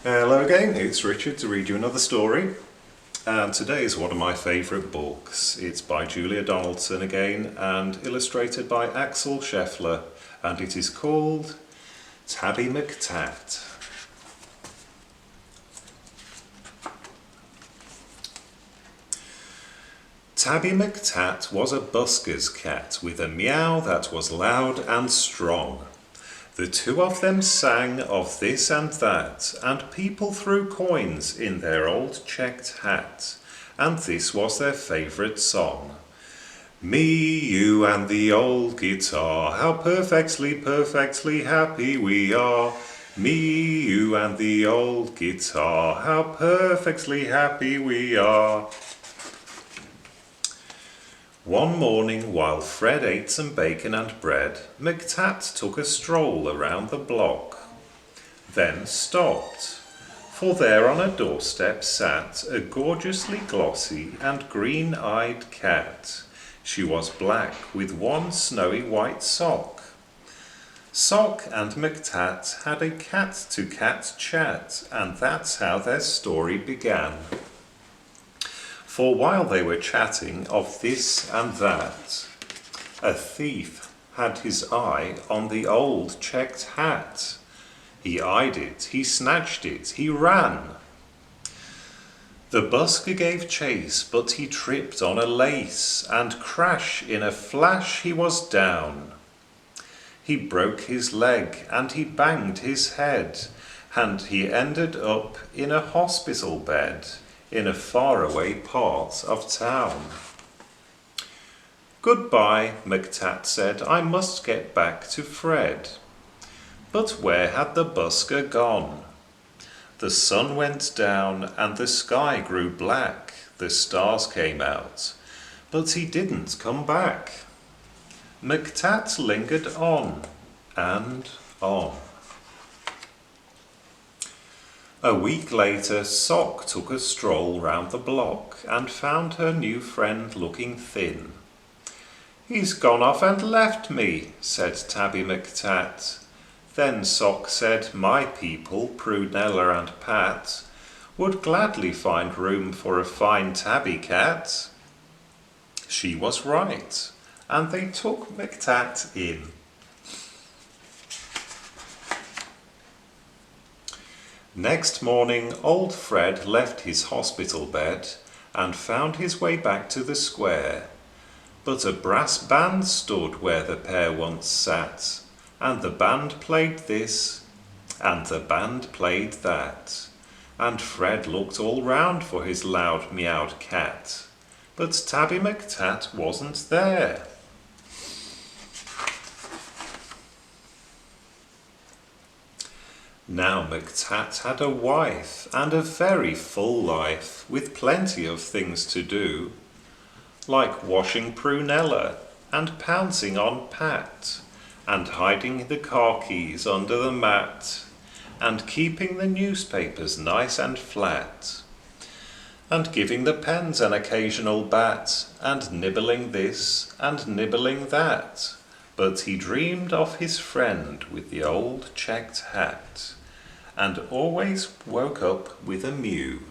Hello again, it's Richard to read you another story. And today is one of my favourite books. It's by Julia Donaldson again and illustrated by Axel Scheffler, and it is called Tabby McTatt. Tabby McTatt was a busker's cat with a meow that was loud and strong. The two of them sang of this and that, and people threw coins in their old checked hat, and this was their favourite song. Me, you and the old guitar, how perfectly, perfectly happy we are. Me, you and the old guitar, how perfectly happy we are. One morning, while Fred ate some bacon and bread, McTatt took a stroll around the block, then stopped, for there on a doorstep sat a gorgeously glossy and green-eyed cat. She was black with one snowy white sock. Sock and McTatt had a cat-to-cat chat, and that's how their story began. For while they were chatting of this and that, a thief had his eye on the old checked hat. He eyed it, he snatched it, he ran. The busker gave chase, but he tripped on a lace, and crash, in a flash he was down. He broke his leg, and he banged his head, and he ended up in a hospital bed in a faraway part of town. Goodbye, McTatt said, I must get back to Fred. But where had the busker gone? The sun went down and the sky grew black. The stars came out, but he didn't come back. McTatt lingered on and on. A week later, Sock took a stroll round the block and found her new friend looking thin. He's gone off and left me, said Tabby McTatt. Then Sock said, my people, Prunella and Pat, would gladly find room for a fine tabby cat. She was right, and they took McTatt in. Next morning, old Fred left his hospital bed and found his way back to the square. But a brass band stood where the pair once sat, and the band played this, and the band played that, and Fred looked all round for his loud meowed cat, but Tabby McTatt wasn't there. Now McTatt had a wife, and a very full life, with plenty of things to do, like washing Prunella, and pouncing on Pat, and hiding the car keys under the mat, and keeping the newspapers nice and flat, and giving the pens an occasional bat, and nibbling this, and nibbling that. But he dreamed of his friend with the old checked hat, and always woke up with a mew.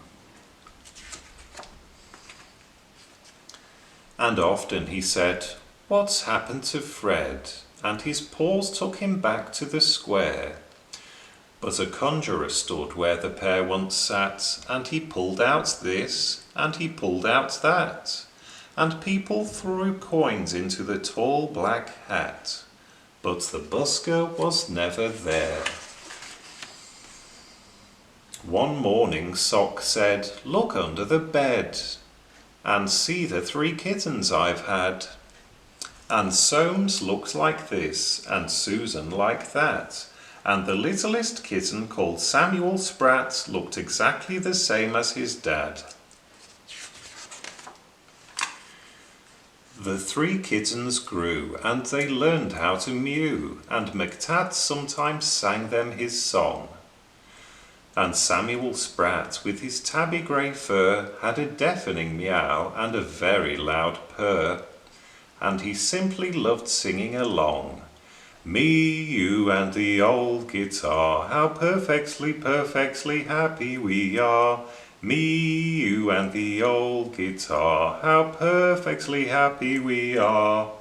And often he said, what's happened to Fred? And his paws took him back to the square. But a conjurer stood where the pair once sat, and he pulled out this, and he pulled out that, and people threw coins into the tall black hat. But the busker was never there. One morning Sock said, look under the bed, and see the 3 kittens I've had. And Soames looked like this, and Susan like that, and the littlest kitten called Samuel Spratt looked exactly the same as his dad. The 3 kittens grew, and they learned how to mew, and McTatt sometimes sang them his song. And Samuel Spratt, with his tabby grey fur, had a deafening meow and a very loud purr, and he simply loved singing along, Me, you and the old guitar, how perfectly, perfectly happy we are. Me, you and the old guitar, how perfectly happy we are.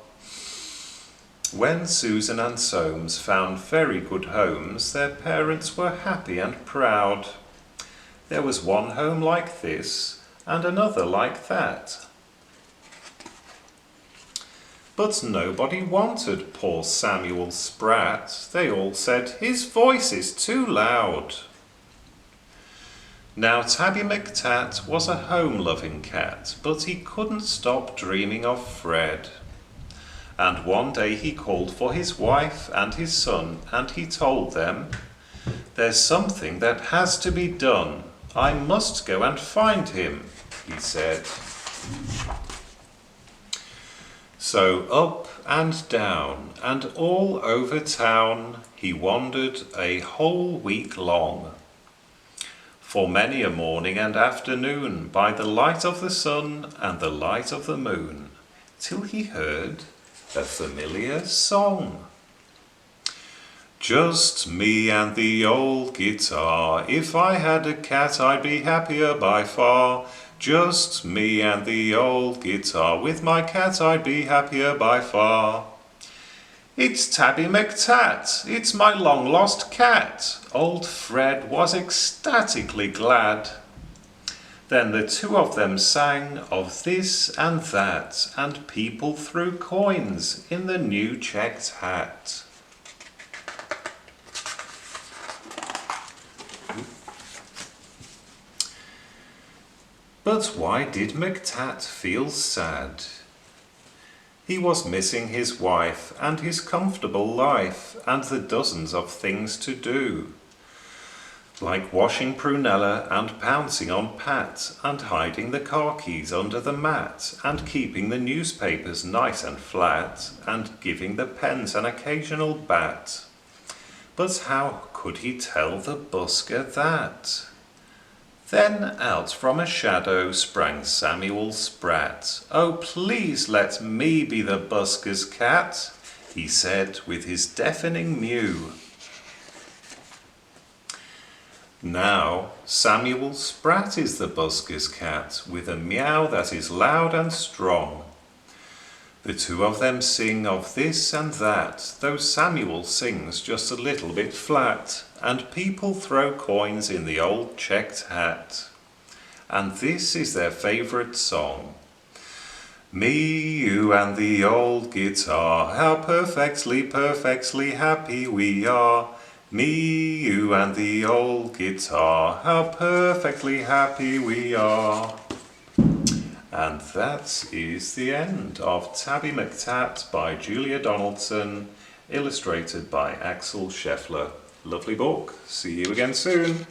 When Susan and Soames found very good homes, their parents were happy and proud. There was one home like this, and another like that. But nobody wanted poor Samuel Spratt. They all said, "His voice is too loud." Now Tabby McTatt was a home-loving cat, but he couldn't stop dreaming of Fred. And one day he called for his wife and his son, and he told them, "There's something that has to be done. I must go and find him," he said. So up and down and all over town he wandered a whole week long, for many a morning and afternoon, by the light of the sun and the light of the moon, till he heard a familiar song. Just me and the old guitar, if I had a cat I'd be happier by far. Just me and the old guitar, with my cat I'd be happier by far. It's Tabby McTatt, it's my long-lost cat. Old Fred was ecstatically glad. Then the two of them sang of this and that, and people threw coins in the new checked hat. But why did McTatt feel sad? He was missing his wife and his comfortable life and the dozens of things to do, like washing Prunella and pouncing on Pat and hiding the car keys under the mat and keeping the newspapers nice and flat and giving the pens an occasional bat. But how could he tell the busker that? Then out from a shadow sprang Samuel Spratt. "Oh, please let me be the busker's cat," he said with his deafening mew. Now Samuel Spratt is the busker's cat, with a meow that is loud and strong. The two of them sing of this and that, though Samuel sings just a little bit flat, and people throw coins in the old checked hat. And this is their favourite song. Me, you and the old guitar, how perfectly, perfectly happy we are. Me, you and the old guitar, how perfectly happy we are. And that is the end of Tabby McTatt by Julia Donaldson, illustrated by Axel Scheffler. Lovely book. See you again soon.